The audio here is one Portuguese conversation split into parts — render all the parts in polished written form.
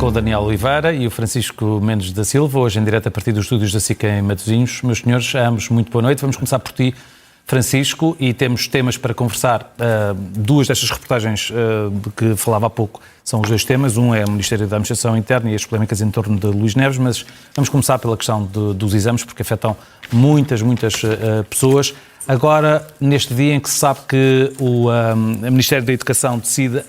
com o Daniel Oliveira e o Francisco Mendes da Silva, hoje em direto a partir dos estúdios da SIC em Matosinhos. Meus senhores, ambos, muito boa noite. Vamos começar por ti, Francisco, e temos temas para conversar. Duas destas reportagens de que falava há pouco são os dois temas. Um é o Ministério da Administração Interna e as polémicas em torno de Luís Neves, mas vamos começar pela questão dos exames, porque afetam muitas pessoas. Agora, neste dia em que se sabe que o Ministério da Educação decide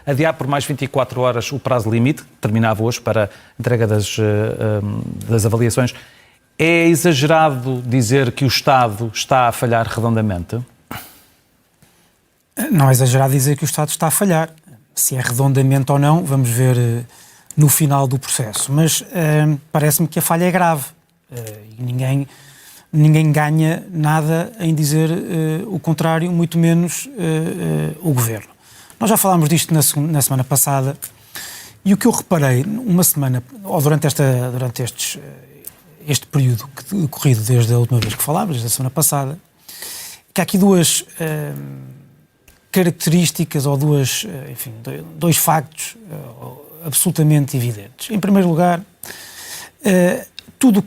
adiar por mais 24 horas o prazo limite, que terminava hoje para a entrega das avaliações, é exagerado dizer que o Estado está a falhar redondamente? Não é exagerado dizer que o Estado está a falhar. Se é redondamente ou não, vamos ver no final do processo. Mas parece-me que a falha é grave. E ninguém ganha nada em dizer o contrário, muito menos o Governo. Nós já falámos disto na semana passada e o que eu reparei uma semana, ou durante este período decorrido desde a última vez que falámos, desde a semana passada, que há aqui duas características ou dois factos absolutamente evidentes. Em primeiro lugar, de tudo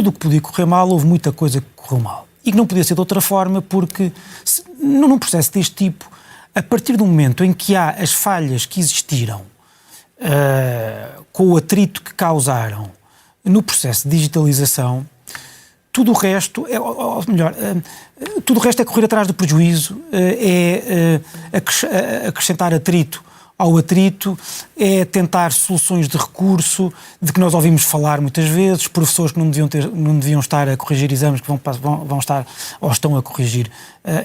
o que podia correr mal, houve muita coisa que correu mal. E que não podia ser de outra forma, porque num processo deste tipo, a partir do momento em que há as falhas que existiram com o atrito que causaram no processo de digitalização, tudo o resto é correr atrás do prejuízo, é acrescentar atrito ao atrito, é tentar soluções de recurso, de que nós ouvimos falar muitas vezes, professores que não deviam estar a corrigir exames, que vão estar ou estão a corrigir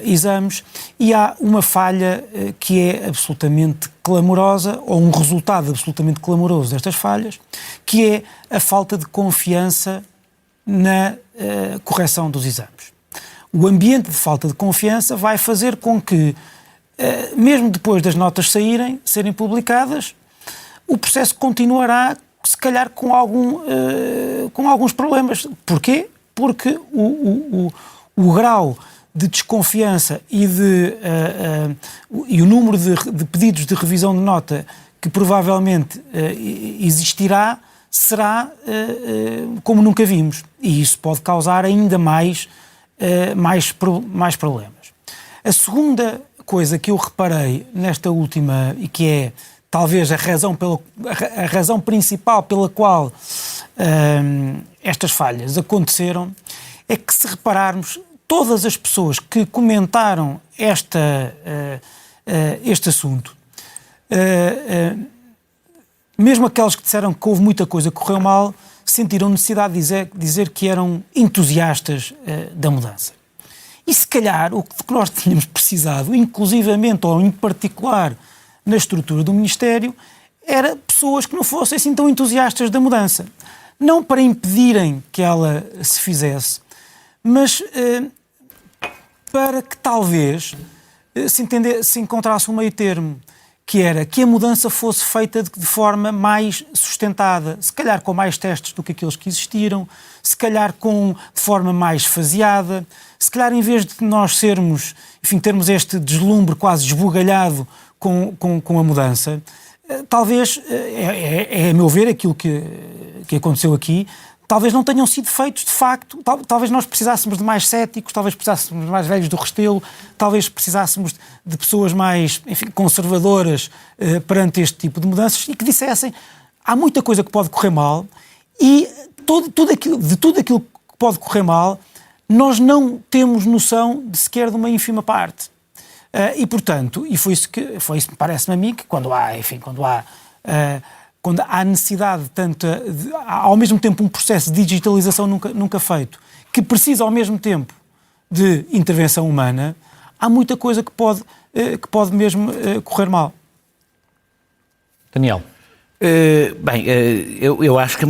exames, e há uma falha que é absolutamente clamorosa, ou um resultado absolutamente clamoroso destas falhas, que é a falta de confiança na correção dos exames. O ambiente de falta de confiança vai fazer com que, mesmo depois das notas serem publicadas, o processo continuará, se calhar, com alguns problemas. Porquê? Porque o grau de desconfiança e o número de pedidos de revisão de nota que provavelmente existirá será como nunca vimos. E isso pode causar ainda mais problemas. A segunda coisa que eu reparei nesta última, e que é talvez a razão principal pela qual estas falhas aconteceram, é que, se repararmos, todas as pessoas que comentaram este assunto, mesmo aqueles que disseram que houve muita coisa que correu mal, sentiram necessidade de dizer que eram entusiastas da mudança. E se calhar o que nós tínhamos precisado, inclusivamente ou em particular na estrutura do Ministério, era pessoas que não fossem assim tão entusiastas da mudança. Não para impedirem que ela se fizesse, mas para que talvez se encontrasse um meio termo, que era que a mudança fosse feita de forma mais sustentada, se calhar com mais testes do que aqueles que existiram, se calhar de forma mais faseada, se calhar em vez de nós termos este deslumbre quase esbugalhado com a mudança, talvez, a meu ver, aquilo que aconteceu aqui, talvez não tenham sido feitos de facto, talvez nós precisássemos de mais céticos, talvez precisássemos de mais velhos do Restelo, talvez precisássemos de pessoas mais, conservadoras perante este tipo de mudanças e que dissessem: há muita coisa que pode correr mal e de tudo aquilo que pode correr mal, nós não temos noção de sequer de uma ínfima parte. E portanto, foi isso que parece-me a mim, que quando há necessidade ao mesmo tempo um processo de digitalização nunca feito, que precisa ao mesmo tempo de intervenção humana, há muita coisa que pode mesmo correr mal. Daniel. Eu acho que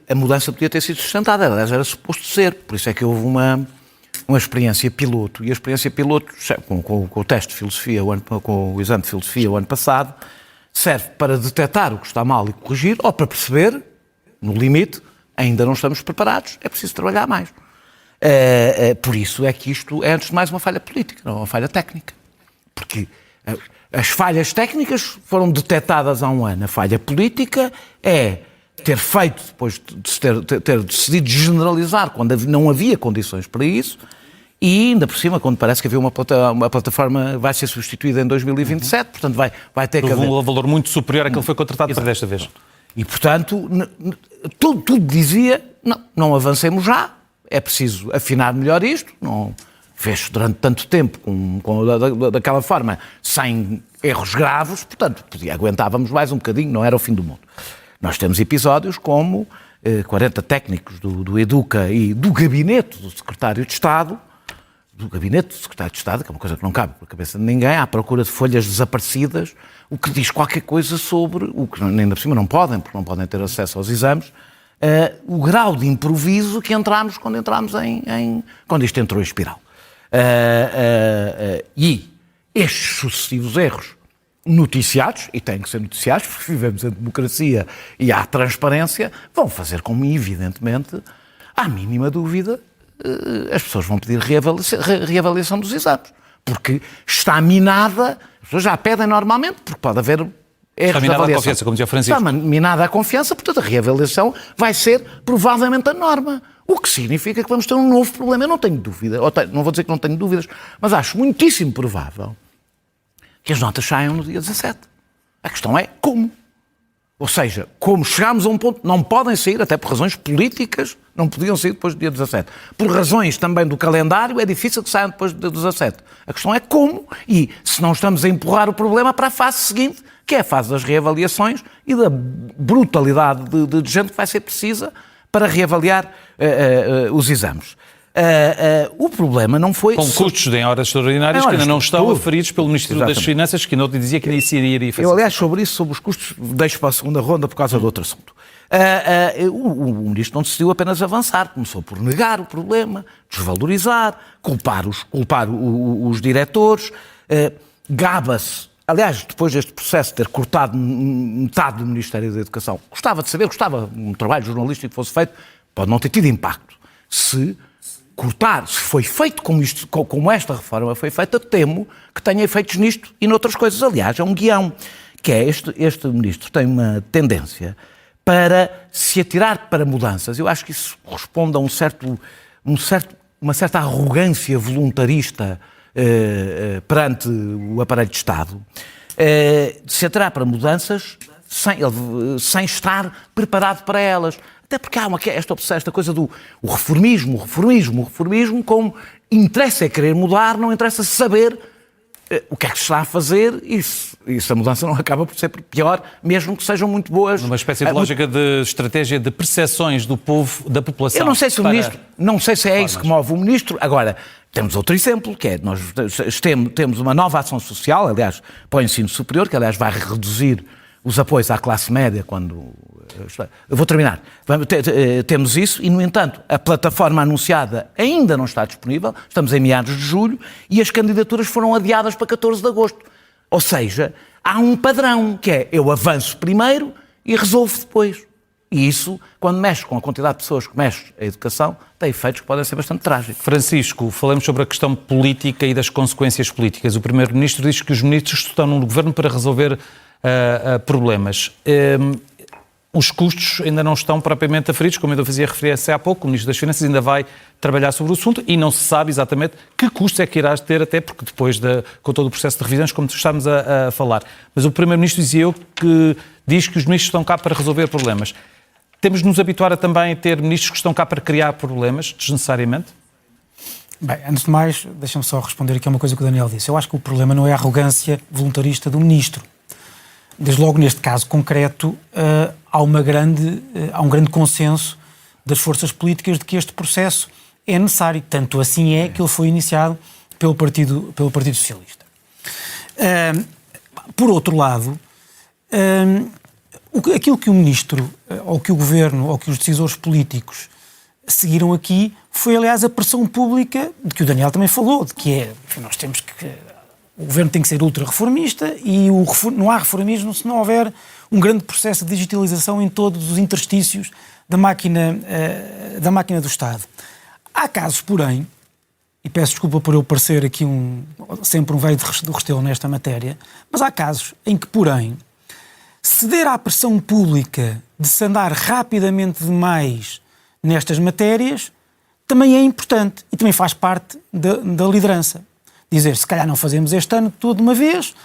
a mudança podia ter sido sustentada, aliás era suposto ser, por isso é que houve uma experiência piloto, e a experiência piloto, com o teste de filosofia, com o exame de filosofia o ano passado, serve para detectar o que está mal e corrigir, ou para perceber, no limite, ainda não estamos preparados, é preciso trabalhar mais. Por isso é que isto é, antes de mais, uma falha política, não uma falha técnica. Porque As falhas técnicas foram detectadas há um ano. A falha política é ter feito, depois de ter decidido generalizar quando não havia condições para isso, e ainda por cima, quando parece que havia uma plataforma vai ser substituída em 2027, portanto vai ter que haver... um valor muito superior àquele que foi contratado para desta vez. E, portanto, tudo dizia, não avancemos já, é preciso afinar melhor isto, não fez durante tanto tempo daquela forma, sem erros graves, portanto, aguentávamos mais um bocadinho, não era o fim do mundo. Nós temos episódios como 40 técnicos do Educa e do gabinete do Secretário de Estado, que é uma coisa que não cabe na cabeça de ninguém, à procura de folhas desaparecidas, o que diz qualquer coisa sobre, o que ainda por cima não podem, porque não podem ter acesso aos exames, o grau de improviso que entramos quando quando isto entrou em espiral. E estes sucessivos erros noticiados, e têm que ser noticiados, porque vivemos em democracia e há transparência, vão fazer com que, evidentemente, à mínima dúvida, as pessoas vão pedir reavaliação dos exames. Porque está minada, as pessoas já pedem normalmente, porque pode haver erros de avaliação. Está minada a confiança, como dizia o Francisco. Está minada a confiança, portanto a reavaliação vai ser provavelmente a norma. O que significa que vamos ter um novo problema. Eu não tenho dúvida, não vou dizer que não tenho dúvidas, mas acho muitíssimo provável que as notas saiam no dia 17. A questão é como. Ou seja, como chegámos a um ponto, não podem sair, até por razões políticas, não podiam sair depois do dia 17. Por razões também do calendário, é difícil que saiam depois do dia 17. A questão é como, e se não estamos a empurrar o problema para a fase seguinte, que é a fase das reavaliações e da brutalidade de gente que vai ser precisa para reavaliar os exames. O problema não foi... Com custos em horas extraordinárias que ainda não estão aferidos pelo Ministério das Finanças, que não dizia que isso iria fazer. Eu, aliás, sobre os custos, deixo para a segunda ronda por causa de outro assunto. O Ministro não decidiu apenas avançar, começou por negar o problema, desvalorizar, culpar os diretores, gaba-se. Aliás, depois deste processo de ter cortado metade do Ministério da Educação, gostava um trabalho jornalístico que fosse feito, pode não ter tido impacto. Se foi feito como esta reforma foi feita, temo que tenha efeitos nisto e noutras coisas. Aliás, é um guião, que é este Ministro tem uma tendência para se atirar para mudanças. Eu acho que isso responde a uma certa arrogância voluntarista perante o aparelho de Estado, de se atirar para mudanças sem estar preparado para elas. Até porque há esta coisa do reformismo, como interessa é querer mudar, não interessa saber o que é que se está a fazer e se a mudança não acaba por ser pior, mesmo que sejam muito boas. Uma espécie de lógica de estratégia de percepções do povo, da população. Eu não sei se o Ministro, não sei se é isso que move o Ministro. Agora, temos outro exemplo, que é, nós temos uma nova ação social, aliás, para o ensino superior, que aliás vai reduzir os apoios à classe média quando... Eu vou terminar. Temos isso e, no entanto, a plataforma anunciada ainda não está disponível, estamos em meados de julho, e as candidaturas foram adiadas para 14 de agosto. Ou seja, há um padrão, que é eu avanço primeiro e resolvo depois. E isso, quando mexe com a quantidade de pessoas que mexe a educação, tem efeitos que podem ser bastante trágicos. Francisco, falamos sobre a questão política e das consequências políticas. O Primeiro-Ministro diz que os ministros estão no governo para resolver problemas. Os custos ainda não estão propriamente aferidos, como eu fazia referência há pouco, o Ministro das Finanças ainda vai trabalhar sobre o assunto e não se sabe exatamente que custos é que irás ter, até porque depois, com todo o processo de revisões, como estamos a falar. Mas o Primeiro-Ministro diz que os ministros estão cá para resolver problemas. Temos de nos habituar a também ter ministros que estão cá para criar problemas, desnecessariamente? Bem, antes de mais, deixa-me só responder aqui a uma coisa que o Daniel disse. Eu acho que o problema não é a arrogância voluntarista do Ministro. Desde logo, neste caso concreto, há um grande consenso das forças políticas de que este processo é necessário. Tanto assim é que ele foi iniciado pelo Partido Socialista. Por outro lado, aquilo que o Ministro, ou que o Governo, ou que os decisores políticos seguiram aqui foi, aliás, a pressão pública, de que o Daniel também falou, de que nós temos que... O Governo tem que ser ultra-reformista e não há reformismo se não houver um grande processo de digitalização em todos os interstícios da máquina do Estado. Há casos, porém, e e peço desculpa por eu parecer aqui sempre um velho do Restelo nesta matéria, mas há casos em que, porém, ceder à pressão pública de se andar rapidamente demais nestas matérias também é importante e também faz parte da liderança. Dizer, se calhar não fazemos este ano tudo de uma vez,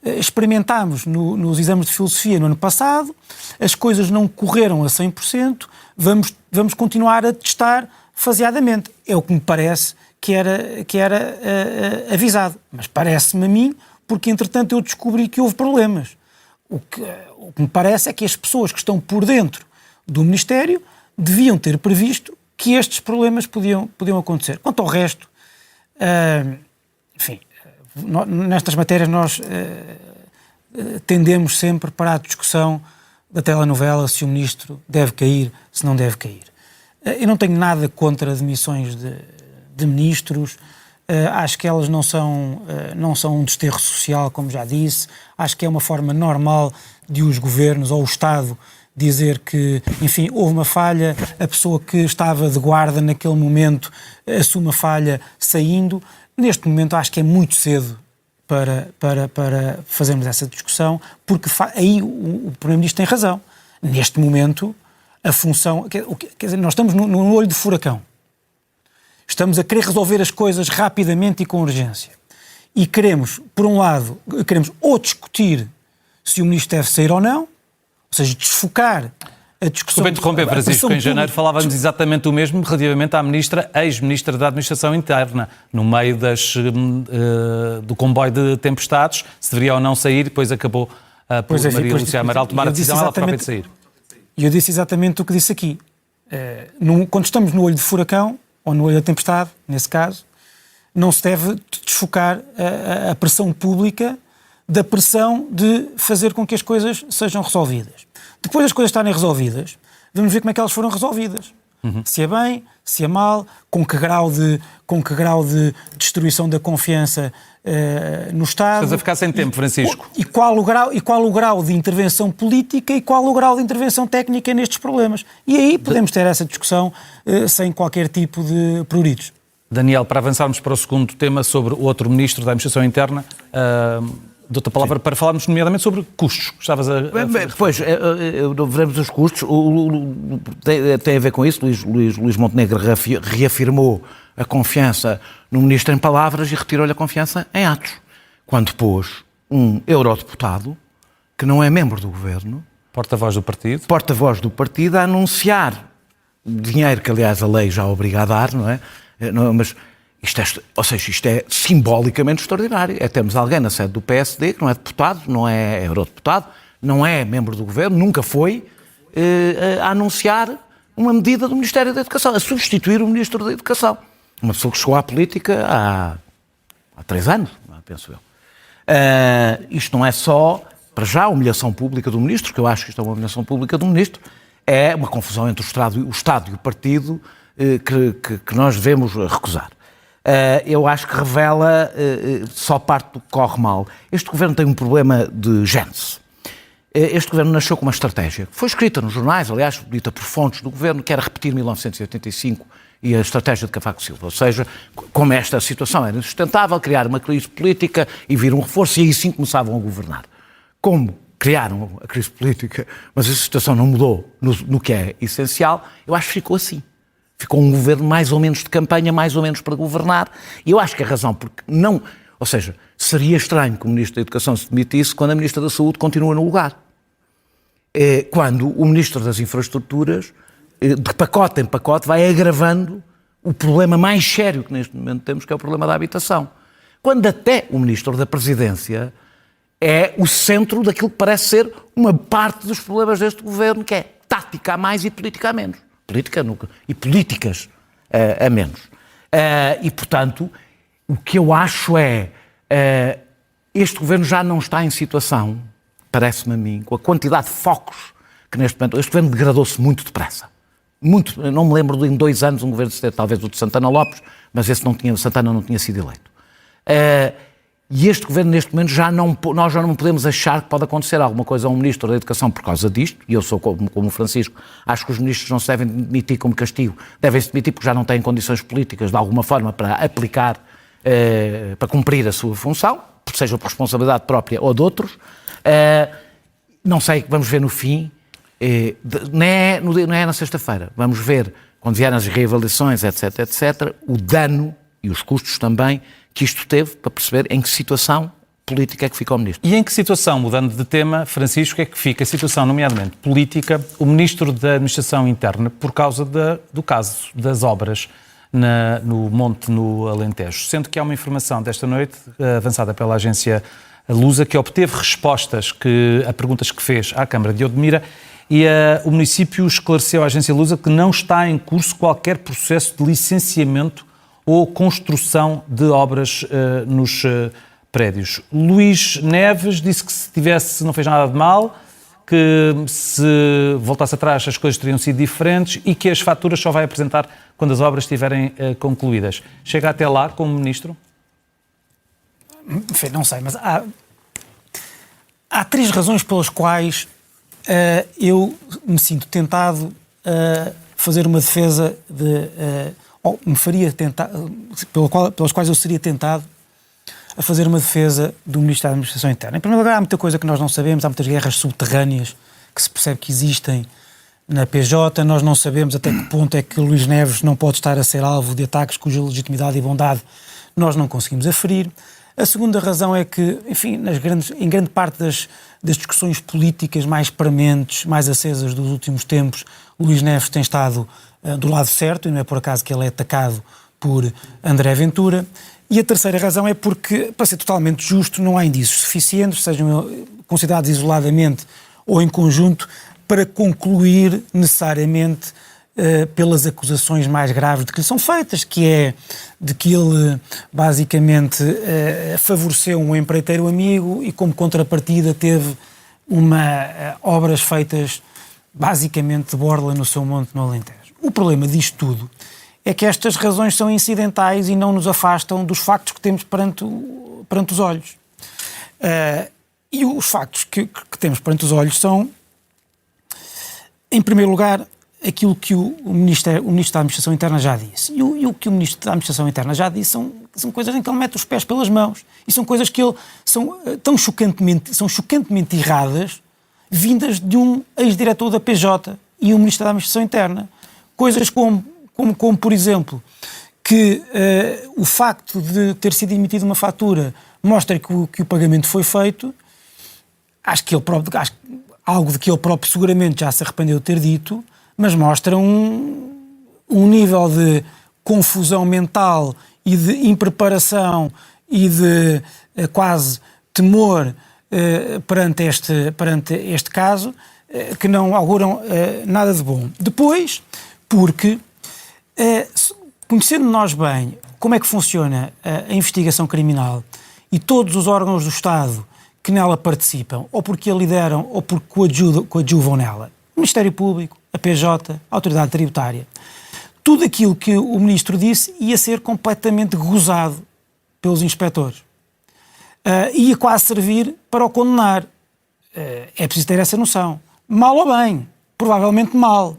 experimentámos nos exames de filosofia no ano passado, as coisas não correram a 100%, vamos continuar a testar faseadamente. É o que me parece que era avisado. Mas parece-me a mim, porque entretanto eu descobri que houve problemas. O que me parece é que as pessoas que estão por dentro do Ministério deviam ter previsto que estes problemas podiam acontecer. Quanto ao resto, enfim, nestas matérias nós tendemos sempre para a discussão da telenovela, se o ministro deve cair, se não deve cair. Eu não tenho nada contra demissões de ministros, acho que elas não são um desterro social, como já disse, acho que é uma forma normal de os governos ou o Estado dizer que, enfim, houve uma falha, a pessoa que estava de guarda naquele momento assume a falha saindo. Neste momento acho que é muito cedo para fazermos essa discussão, porque aí o Primeiro-Ministro tem razão. Neste momento, a função... Quer dizer, nós estamos no olho de furacão. Estamos a querer resolver as coisas rapidamente e com urgência. E queremos, por um lado, ou discutir se o Ministro deve sair ou não, ou seja, desfocar a discussão... Desculpe interromper, Francisco, em janeiro falávamos exatamente o mesmo relativamente à ex-ministra da Administração Interna, no meio do comboio de tempestades, se deveria ou não sair, depois acabou por Maria Lúcia Amaral tomar a decisão ela própria de sair. E eu disse exatamente o que disse aqui. Quando estamos no olho de furacão, ou no olho da tempestade, nesse caso, não se deve desfocar a pressão pública da pressão de fazer com que as coisas sejam resolvidas. Depois das coisas estarem resolvidas, vamos ver como é que elas foram resolvidas. Se é bem, se é mal, com que grau de destruição da confiança no Estado. Estás a ficar sem tempo, Francisco. E qual o grau de intervenção política e qual o grau de intervenção técnica nestes problemas. E aí podemos ter essa discussão sem qualquer tipo de pruridos. Daniel, para avançarmos para o segundo tema sobre o outro Ministro da Administração Interna, dou-te a palavra para falarmos nomeadamente sobre custos. Estavas Pois, veremos os custos. Tem a ver com isso. Luís Montenegro reafirmou a confiança no Ministro em palavras e retirou-lhe a confiança em atos. Quando pôs um eurodeputado, que não é membro do Governo... Porta-voz do partido. A anunciar dinheiro que, aliás, a lei já obriga a dar, não é? Mas... Isto é simbolicamente extraordinário. Temos alguém na sede do PSD que não é deputado, não é eurodeputado, não é membro do Governo, nunca foi, a anunciar uma medida do Ministério da Educação, a substituir o Ministro da Educação. Uma pessoa que chegou à política há 3 anos, penso eu. Isto não é só, para já, a humilhação pública do Ministro, que eu acho que isto é uma humilhação pública do Ministro, é uma confusão entre o Estado e o partido que nós devemos recusar. Eu acho que revela só parte do que corre mal. Este governo tem um problema de gênese. Este governo nasceu com uma estratégia que foi escrita nos jornais, aliás, dita por fontes do governo, que era repetir 1985 e a estratégia de Cavaco Silva. Ou seja, como esta situação era insustentável, criar uma crise política e vir um reforço, e aí sim começavam a governar. Como criaram a crise política, mas a situação não mudou no que é essencial, eu acho que ficou assim. Ficou um governo mais ou menos de campanha, mais ou menos para governar, e eu acho que a razão, porque não... Ou seja, seria estranho que o Ministro da Educação se demitisse quando a Ministra da Saúde continua no lugar. Quando o Ministro das Infraestruturas, de pacote em pacote, vai agravando o problema mais sério que neste momento temos, que é o problema da habitação. Quando até o Ministro da Presidência é o centro daquilo que parece ser uma parte dos problemas deste governo, que é tática a mais e política a menos. E políticas a menos. E, portanto, o que eu acho este governo já não está em situação, parece-me a mim, com a quantidade de focos que neste momento... Este governo degradou-se muito depressa. Muito. Eu não me lembro de, em 2 anos, um governo, talvez o de Santana Lopes, mas Santana não tinha sido eleito. E este governo, neste momento, nós já não podemos achar que pode acontecer alguma coisa a um ministro da Educação por causa disto, e eu sou como o Francisco, acho que os ministros não se devem demitir como castigo, devem-se demitir porque já não têm condições políticas, de alguma forma, para aplicar, para cumprir a sua função, seja por responsabilidade própria ou de outros. Não sei, vamos ver no fim, não é na sexta-feira, vamos ver, quando vierem as reavaliações, etc, etc, o dano e os custos também que isto teve, para perceber em que situação política é que fica o Ministro. E em que situação, mudando de tema, Francisco, é que fica a situação, nomeadamente política, o Ministro da Administração Interna, por causa do caso das obras no Monte, no Alentejo? Sendo que há uma informação desta noite, avançada pela agência Lusa, que obteve respostas a perguntas que fez à Câmara de Odmira, e o município esclareceu à agência Lusa que não está em curso qualquer processo de licenciamento ou construção de obras nos prédios. Luís Neves disse que se não fez nada de mal, que se voltasse atrás as coisas teriam sido diferentes e que as faturas só vai apresentar quando as obras estiverem concluídas. Chega até lá como Ministro? Enfim, não sei, mas há 3 razões pelas quais eu me sinto tentado a fazer uma defesa pelas quais eu seria tentado a fazer uma defesa do Ministro da Administração Interna. Em primeiro lugar, há muita coisa que nós não sabemos, há muitas guerras subterrâneas que se percebe que existem na PJ, nós não sabemos até que ponto é que Luís Neves não pode estar a ser alvo de ataques cuja legitimidade e bondade nós não conseguimos aferir. A segunda razão é que, enfim, em grande parte das discussões políticas mais prementes, mais acesas dos últimos tempos, Luís Neves tem estado do lado certo, e não é por acaso que ele é atacado por André Ventura. E a terceira razão é porque, para ser totalmente justo, não há indícios suficientes, sejam considerados isoladamente ou em conjunto, para concluir necessariamente pelas acusações mais graves de que lhe são feitas, que é de que ele basicamente favoreceu um empreiteiro amigo e como contrapartida teve obras feitas basicamente de borla no seu monte no Alentejo. O problema disto tudo é que estas razões são incidentais e não nos afastam dos factos que temos perante os olhos. E os factos que temos perante os olhos são, em primeiro lugar, aquilo que o Ministro da Administração Interna já disse. E o que o Ministro da Administração Interna já disse são coisas em que ele mete os pés pelas mãos. E são coisas que são chocantemente erradas, vindas de um ex-diretor da PJ e um Ministro da Administração Interna. Coisas como por exemplo, que o facto de ter sido emitida uma fatura mostra que o pagamento foi feito. Acho que algo de que ele próprio seguramente já se arrependeu de ter dito, mas mostra um nível de confusão mental e de impreparação e de quase temor perante este caso que não auguram nada de bom. Depois, porque, conhecendo nós bem como é que funciona a investigação criminal e todos os órgãos do Estado que nela participam, ou porque a lideram, ou porque coadjuvam nela, o Ministério Público, a PJ, a Autoridade Tributária, tudo aquilo que o Ministro disse ia ser completamente gozado pelos inspectores. Ia quase servir para o condenar. É preciso ter essa noção. Mal ou bem, provavelmente mal.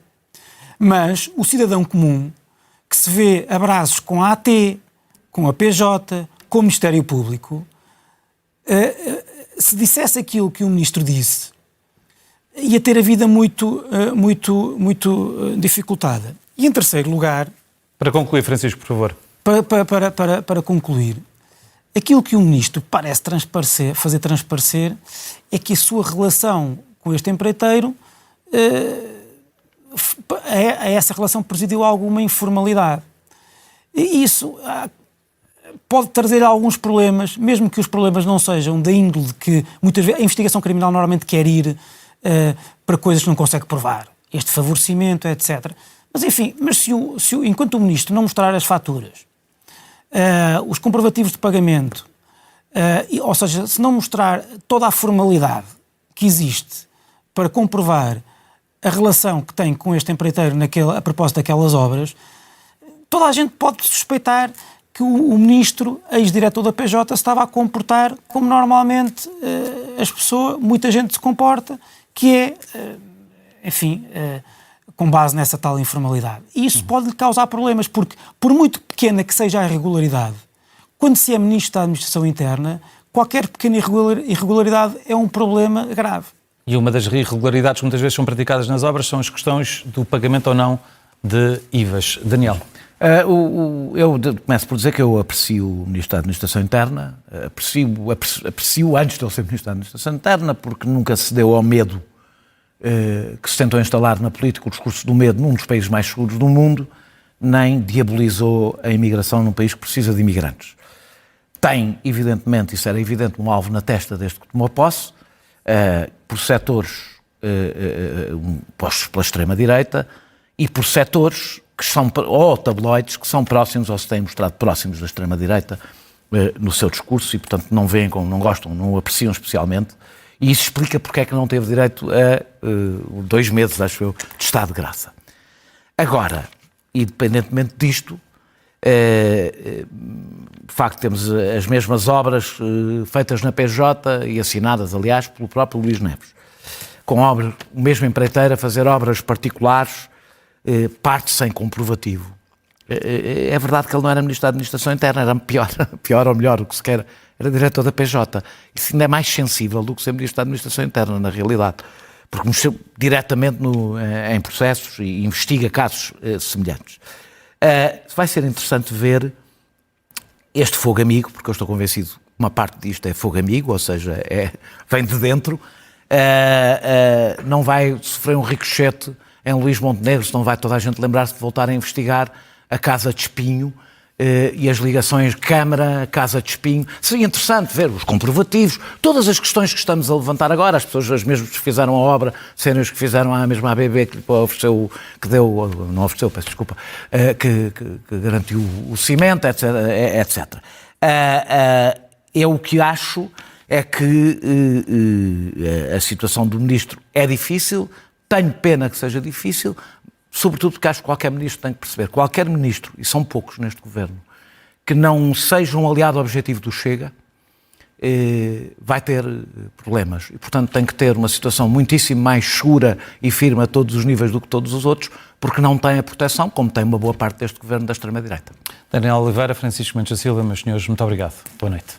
Mas o cidadão comum, que se vê a braços com a AT, com a PJ, com o Ministério Público, se dissesse aquilo que o Ministro disse, ia ter a vida muito dificultada. E em terceiro lugar... Para concluir, Francisco, por favor. Para concluir, aquilo que o Ministro parece fazer transparecer é que a sua relação com este empreiteiro, a essa relação presidiu alguma informalidade. E isso pode trazer alguns problemas, mesmo que os problemas não sejam da índole de que muitas vezes a investigação criminal normalmente quer ir para coisas que não consegue provar, este favorecimento, etc. Mas enfim, enquanto o Ministro não mostrar as faturas, os comprovativos de pagamento, ou seja, se não mostrar toda a formalidade que existe para comprovar a relação que tem com este empreiteiro a propósito daquelas obras, toda a gente pode suspeitar que o ministro, ex-diretor da PJ, se estava a comportar como normalmente muita gente se comporta, que é, com base nessa tal informalidade. E isso pode lhe causar problemas, porque, por muito pequena que seja a irregularidade, quando se é ministro da Administração Interna, qualquer pequena irregularidade é um problema grave. E uma das irregularidades que muitas vezes são praticadas nas obras são as questões do pagamento ou não de IVAs. Daniel. Eu começo por dizer que eu aprecio o Ministro da Administração Interna, aprecio antes de ele ser Ministro da Administração Interna, porque nunca se deu ao medo que se tentou instalar na política, o discurso do medo num dos países mais seguros do mundo, nem diabolizou a imigração num país que precisa de imigrantes. Tem, evidentemente, isso era evidente, um alvo na testa desde que tomou posse, por setores postos pela extrema-direita e por setores que são, ou tabloides, que são próximos ou se têm mostrado próximos da extrema-direita no seu discurso e, portanto, não veem, não gostam, não o apreciam especialmente. E isso explica porque é que não teve direito a 2 meses, acho eu, de estado de graça. Agora, independentemente disto, de facto temos as mesmas obras feitas na PJ e assinadas, aliás, pelo próprio Luís Neves. Com o mesmo empreiteiro a fazer obras particulares, parte sem comprovativo. É verdade que ele não era Ministro da Administração Interna, era pior ou melhor, o que se quer, era diretor da PJ. Isso ainda é mais sensível do que ser Ministro da Administração Interna, na realidade, porque mexeu diretamente em processos e investiga casos semelhantes. Vai ser interessante ver este fogo amigo, porque eu estou convencido que uma parte disto é fogo amigo, ou seja, vem de dentro, não vai sofrer um ricochete em Luís Montenegro, se não vai toda a gente lembrar-se de voltar a investigar a Casa de Espinho e as ligações Câmara, Casa de Espinho. Seria interessante ver os comprovativos, todas as questões que estamos a levantar agora, as pessoas as mesmas que fizeram a obra, serem os que fizeram a mesma ABB que ofereceu, que deu, não ofereceu, peço desculpa, que garantiu o cimento, etc. Eu o que acho é que a situação do Ministro é difícil. Tenho pena que seja difícil, sobretudo porque acho que qualquer ministro tem que perceber, qualquer ministro, e são poucos neste governo, que não seja um aliado objetivo do Chega, vai ter problemas. E, portanto, tem que ter uma situação muitíssimo mais segura e firme a todos os níveis do que todos os outros, porque não tem a proteção, como tem uma boa parte deste governo da extrema-direita. Daniel Oliveira, Francisco Mendes da Silva, meus senhores, muito obrigado. Boa noite.